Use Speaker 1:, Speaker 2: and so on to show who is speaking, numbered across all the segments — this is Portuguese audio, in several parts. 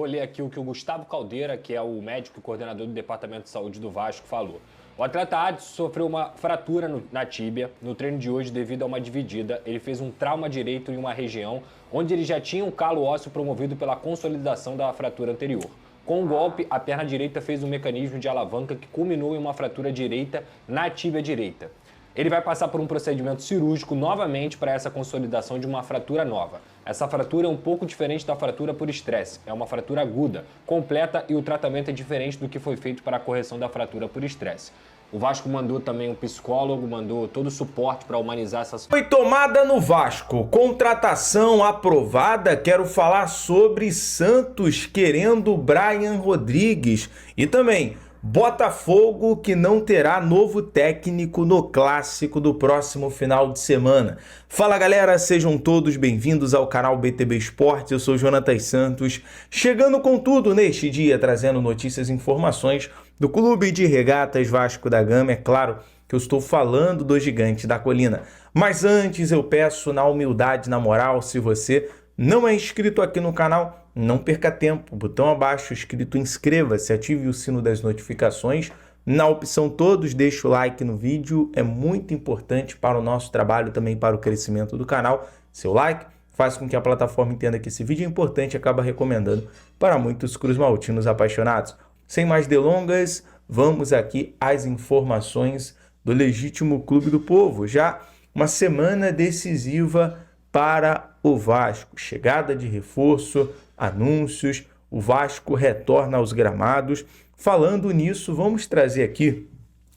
Speaker 1: ler aqui o que o Gustavo Caldeira, que é o médico e coordenador do Departamento de Saúde do Vasco, falou. O atleta Adson sofreu uma fratura na tíbia no treino de hoje devido a uma dividida. Ele fez um trauma direito em uma região onde ele já tinha um calo ósseo promovido pela consolidação da fratura anterior. Com o golpe, a perna direita fez um mecanismo de alavanca que culminou em uma fratura direita na tíbia direita. Ele vai passar por um procedimento cirúrgico novamente para essa consolidação de uma fratura nova. Essa fratura é um pouco diferente da fratura por estresse. É uma fratura aguda, completa e o tratamento é diferente do que foi feito para a correção da fratura por estresse. O Vasco mandou também um psicólogo, mandou todo o suporte para humanizar essa situação.
Speaker 2: Foi tomada no Vasco, contratação aprovada. Quero falar sobre Santos querendo Brian Rodrigues e também Botafogo que não terá novo técnico no clássico do próximo final de semana. Fala galera, sejam todos bem-vindos ao canal BTB Esportes, eu sou Jonatas Santos, chegando com tudo neste dia, trazendo notícias e informações do Clube de Regatas Vasco da Gama. É claro que eu estou falando do Gigante da Colina, mas antes eu peço na humildade, na moral, se você não é inscrito aqui no canal, não perca tempo, botão abaixo escrito inscreva-se, ative o sino das notificações, na opção todos, deixa o like no vídeo, é muito importante para o nosso trabalho, também para o crescimento do canal. Seu like faz com que a plataforma entenda que esse vídeo é importante e acaba recomendando para muitos cruzmaltinos apaixonados. Sem mais delongas, vamos aqui às informações do legítimo Clube do Povo. Já uma semana decisiva para o Vasco, chegada de reforço, anúncios, o Vasco retorna aos gramados. Falando nisso, vamos trazer aqui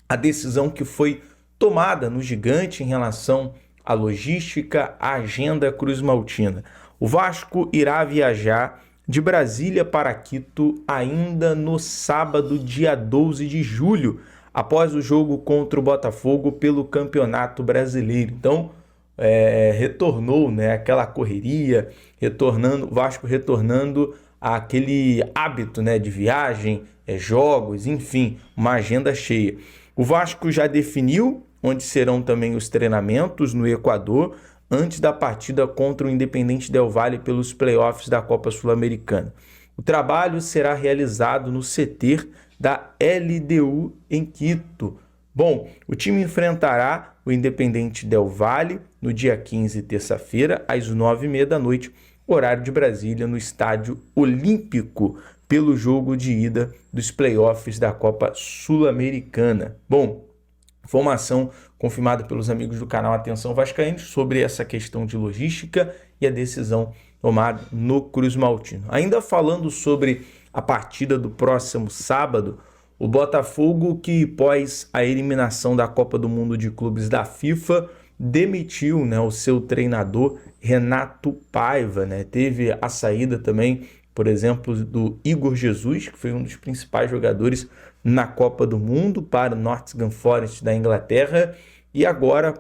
Speaker 2: a decisão que foi tomada no Gigante em relação à logística, à agenda cruzmaltina. O Vasco irá viajar de Brasília para Quito ainda no sábado, dia 12 de julho, após o jogo contra o Botafogo pelo Campeonato Brasileiro. Então, retornou, né, aquela correria, o Vasco retornando àquele hábito, né, de viagem, jogos, enfim, uma agenda cheia. O Vasco já definiu onde serão também os treinamentos no Equador, antes da partida contra o Independente Del Valle pelos playoffs da Copa Sul-Americana. O trabalho será realizado no CT da LDU em Quito. Bom, o time enfrentará o Independente Del Valle no dia 15, terça-feira, às 9h30 da noite, horário de Brasília, no Estádio Olímpico, pelo jogo de ida dos playoffs da Copa Sul-Americana. Bom, informação confirmada pelos amigos do canal Atenção Vascaínos sobre essa questão de logística e a decisão tomada no Cruzmaltino. Ainda falando sobre a partida do próximo sábado, o Botafogo, que pós a eliminação da Copa do Mundo de Clubes da FIFA, demitiu, né, o seu treinador Renato Paiva, né? Teve a saída também, por exemplo, do Igor Jesus, que foi um dos principais jogadores na Copa do Mundo para o Nottingham Forest da Inglaterra. E agora,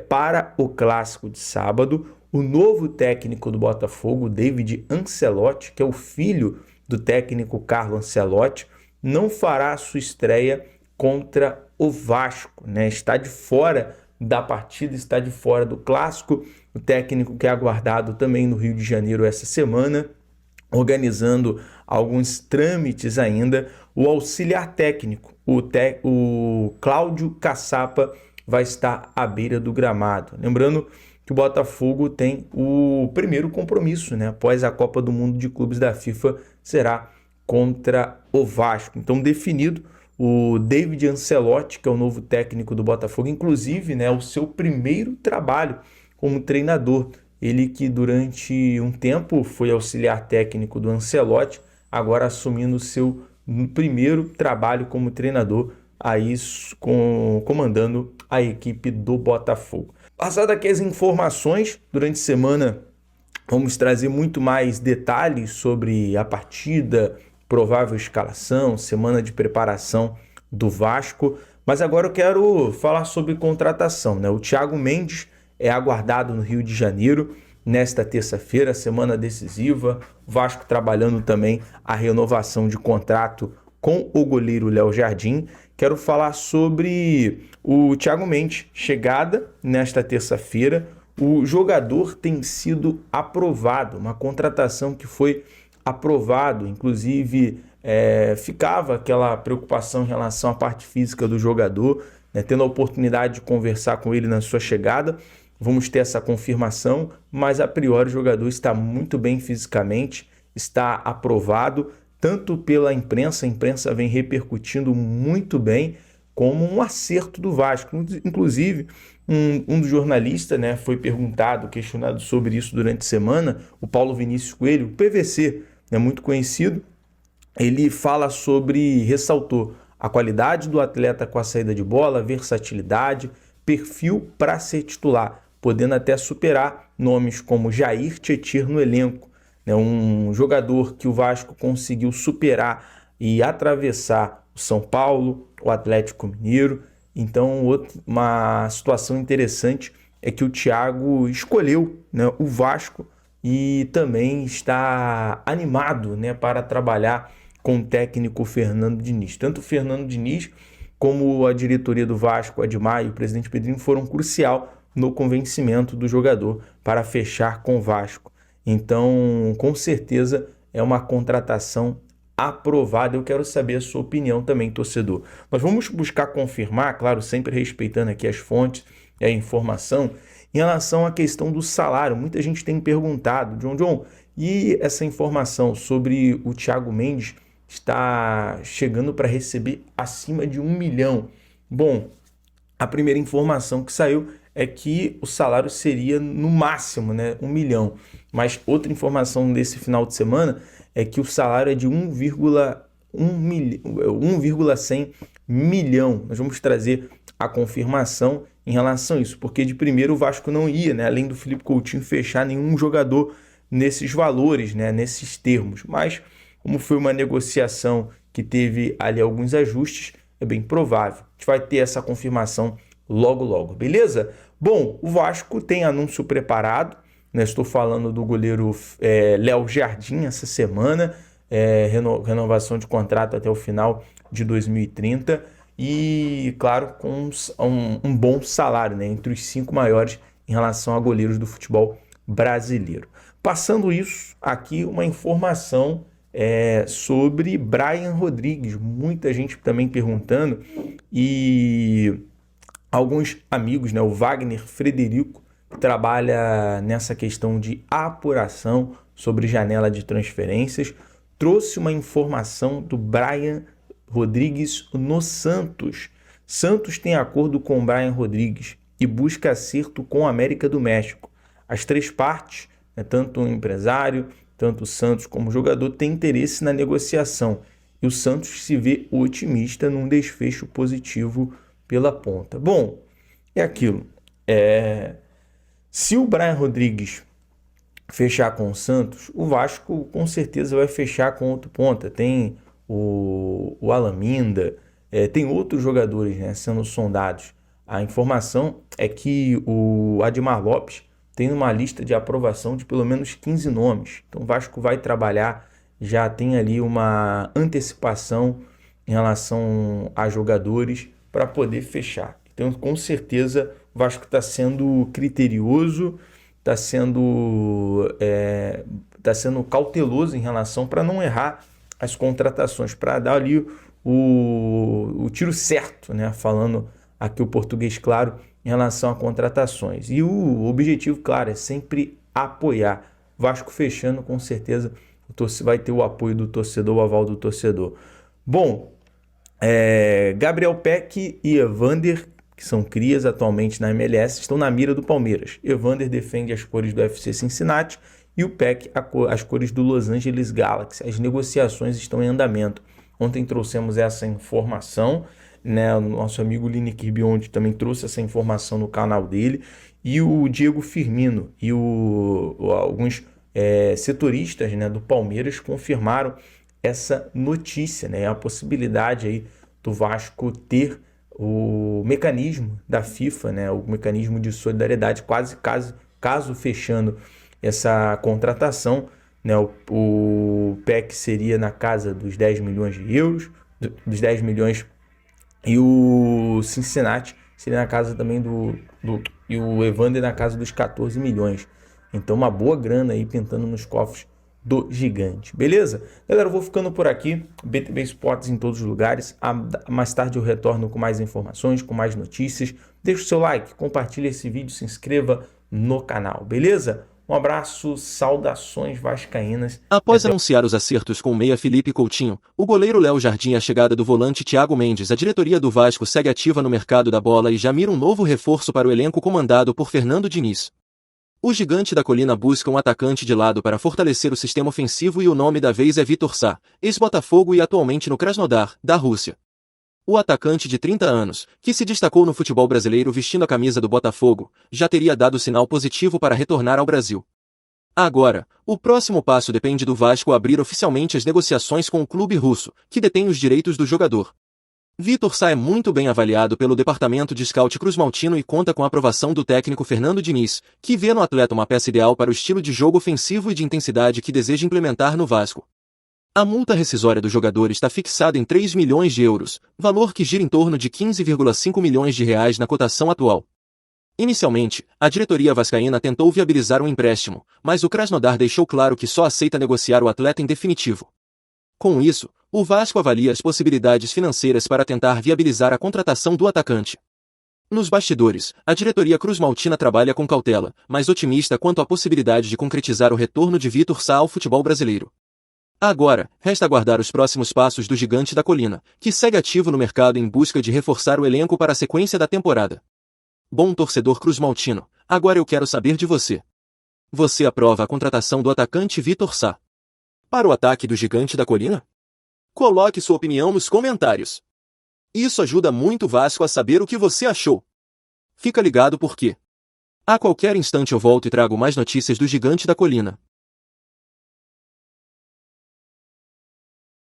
Speaker 2: para o clássico de sábado, o novo técnico do Botafogo, David Ancelotti, que é o filho do técnico Carlo Ancelotti, não fará sua estreia contra o Vasco, né? Está de fora da partida, está de fora do clássico. O técnico que é aguardado também no Rio de Janeiro essa semana, organizando alguns trâmites ainda. O auxiliar técnico, o Cláudio Caçapa, vai estar à beira do gramado. Lembrando que o Botafogo tem o primeiro compromisso, né, após a Copa do Mundo de Clubes da FIFA, será contra o Vasco. Então, definido, o David Ancelotti, que é o novo técnico do Botafogo, inclusive, né, o seu primeiro trabalho como treinador. Ele que durante um tempo foi auxiliar técnico do Ancelotti, agora assumindo o seu primeiro trabalho como treinador, aí comandando a equipe do Botafogo. Passado aqui as informações, durante a semana vamos trazer muito mais detalhes sobre a partida, provável escalação, semana de preparação do Vasco, mas agora eu quero falar sobre contratação, né? O Thiago Mendes é aguardado no Rio de Janeiro nesta terça-feira, semana decisiva. O Vasco trabalhando também a renovação de contrato com o goleiro Léo Jardim. Quero falar sobre o Thiago Mendes, chegada nesta terça-feira. O jogador tem sido aprovado, uma contratação que foi aprovado, inclusive ficava aquela preocupação em relação à parte física do jogador, né, tendo a oportunidade de conversar com ele na sua chegada, vamos ter essa confirmação, mas a priori o jogador está muito bem fisicamente, está aprovado, tanto pela imprensa, a imprensa vem repercutindo muito bem, como um acerto do Vasco. Inclusive, um dos jornalistas, né, foi perguntado, questionado sobre isso durante a semana, o Paulo Vinícius Coelho, o PVC, é muito conhecido, ele ressaltou a qualidade do atleta com a saída de bola, versatilidade, perfil para ser titular, podendo até superar nomes como Jair Tietcher no elenco, né, um jogador que o Vasco conseguiu superar e atravessar o São Paulo, o Atlético Mineiro. Então, uma situação interessante é que o Thiago escolheu, né, o Vasco e também está animado, né, para trabalhar com o técnico Fernando Diniz. Tanto o Fernando Diniz como a diretoria do Vasco, Admar e o presidente Pedrinho foram crucial no convencimento do jogador para fechar com o Vasco. Então, com certeza, é uma contratação aprovada. Eu quero saber a sua opinião também, torcedor. Nós vamos buscar confirmar, claro, sempre respeitando aqui as fontes e a informação, em relação à questão do salário. Muita gente tem perguntado, John, e essa informação sobre o Thiago Mendes está chegando para receber acima de 1 milhão. Bom, a primeira informação que saiu é que o salário seria no máximo, né, 1 milhão. Mas outra informação desse final de semana é que o salário é de 1,100 milhão. Nós vamos trazer a confirmação em relação a isso, porque de primeiro o Vasco não ia, né, além do Felipe Coutinho, fechar nenhum jogador nesses valores, né, nesses termos. Mas como foi uma negociação que teve ali alguns ajustes, é bem provável. A gente vai ter essa confirmação logo, beleza? Bom, o Vasco tem anúncio preparado, né? Estou falando do goleiro Léo Jardim essa semana, renovação de contrato até o final de 2030 e, claro, com um bom salário, né? Entre os 5 maiores em relação a goleiros do futebol brasileiro. Passando isso, aqui uma informação sobre Brian Rodrigues, muita gente também perguntando e alguns amigos, né, o Wagner Frederico, que trabalha nessa questão de apuração sobre janela de transferências, trouxe uma informação do Brian Rodrigues no Santos. Santos tem acordo com o Brian Rodrigues e busca acerto com a América do México. As 3 partes, né, tanto o empresário, tanto o Santos como o jogador, têm interesse na negociação. E o Santos se vê otimista num desfecho positivo pela ponta. Bom, é aquilo. Se o Brian Rodrigues fechar com o Santos, o Vasco com certeza vai fechar com outro ponta. Tem o Alaminda, tem outros jogadores, né, sendo sondados. A informação é que o Admar Lopes tem uma lista de aprovação de pelo menos 15 nomes. Então o Vasco vai trabalhar, já tem ali uma antecipação em relação a jogadores para poder fechar. Então, com certeza, o Vasco está sendo criterioso, está sendo cauteloso em relação para não errar as contratações, para dar ali o tiro certo, né? Falando aqui o português claro, em relação a contratações. E o objetivo, claro, é sempre apoiar. Vasco fechando, com certeza, vai ter o apoio do torcedor, o aval do torcedor. Bom, Gabriel Peck e Evander, que são crias atualmente na MLS, estão na mira do Palmeiras. Evander defende as cores do FC Cincinnati e o Peck as cores do Los Angeles Galaxy. As negociações estão em andamento. Ontem trouxemos essa informação, né? O nosso amigo Lineker Biondi também trouxe essa informação no canal dele. E o Diego Firmino e alguns setoristas, né, do Palmeiras confirmaram essa notícia, né? A possibilidade aí do Vasco ter o mecanismo da FIFA, né? O mecanismo de solidariedade, caso fechando essa contratação, né? O PEC seria na casa dos 10 milhões de euros, dos 10 milhões, e o Cincinnati seria na casa também e o Evander na casa dos 14 milhões. Então uma boa grana aí pintando nos cofres do Gigante, beleza? Galera, eu vou ficando por aqui, BTB Esportes em todos os lugares. Mais tarde eu retorno com mais informações, com mais notícias. Deixa o seu like, compartilha esse vídeo, se inscreva no canal, beleza? Um abraço, saudações vascaínas.
Speaker 3: Após anunciar os acertos com o meia Felipe Coutinho, o goleiro Léo Jardim e a chegada do volante Thiago Mendes, a diretoria do Vasco segue ativa no mercado da bola e já mira um novo reforço para o elenco comandado por Fernando Diniz. O Gigante da Colina busca um atacante de lado para fortalecer o sistema ofensivo e o nome da vez é Vitor Sá, ex-Botafogo e atualmente no Krasnodar, da Rússia. O atacante de 30 anos, que se destacou no futebol brasileiro vestindo a camisa do Botafogo, já teria dado sinal positivo para retornar ao Brasil. Agora, o próximo passo depende do Vasco abrir oficialmente as negociações com o clube russo, que detém os direitos do jogador. Vitor Sá é muito bem avaliado pelo departamento de scout cruzmaltino e conta com a aprovação do técnico Fernando Diniz, que vê no atleta uma peça ideal para o estilo de jogo ofensivo e de intensidade que deseja implementar no Vasco. A multa rescisória do jogador está fixada em 3 milhões de euros, valor que gira em torno de 15,5 milhões de reais na cotação atual. Inicialmente, a diretoria vascaína tentou viabilizar um empréstimo, mas o Krasnodar deixou claro que só aceita negociar o atleta em definitivo. Com isso, o Vasco avalia as possibilidades financeiras para tentar viabilizar a contratação do atacante. Nos bastidores, a diretoria cruzmaltina trabalha com cautela, mas otimista quanto à possibilidade de concretizar o retorno de Vitor Sá ao futebol brasileiro. Agora, resta aguardar os próximos passos do Gigante da Colina, que segue ativo no mercado em busca de reforçar o elenco para a sequência da temporada. Bom torcedor cruzmaltino, agora eu quero saber de você. Você aprova a contratação do atacante Vitor Sá para o ataque do Gigante da Colina? Coloque sua opinião nos comentários. Isso ajuda muito o Vasco a saber o que você achou. Fica ligado porque a qualquer instante eu volto e trago mais notícias do Gigante da Colina.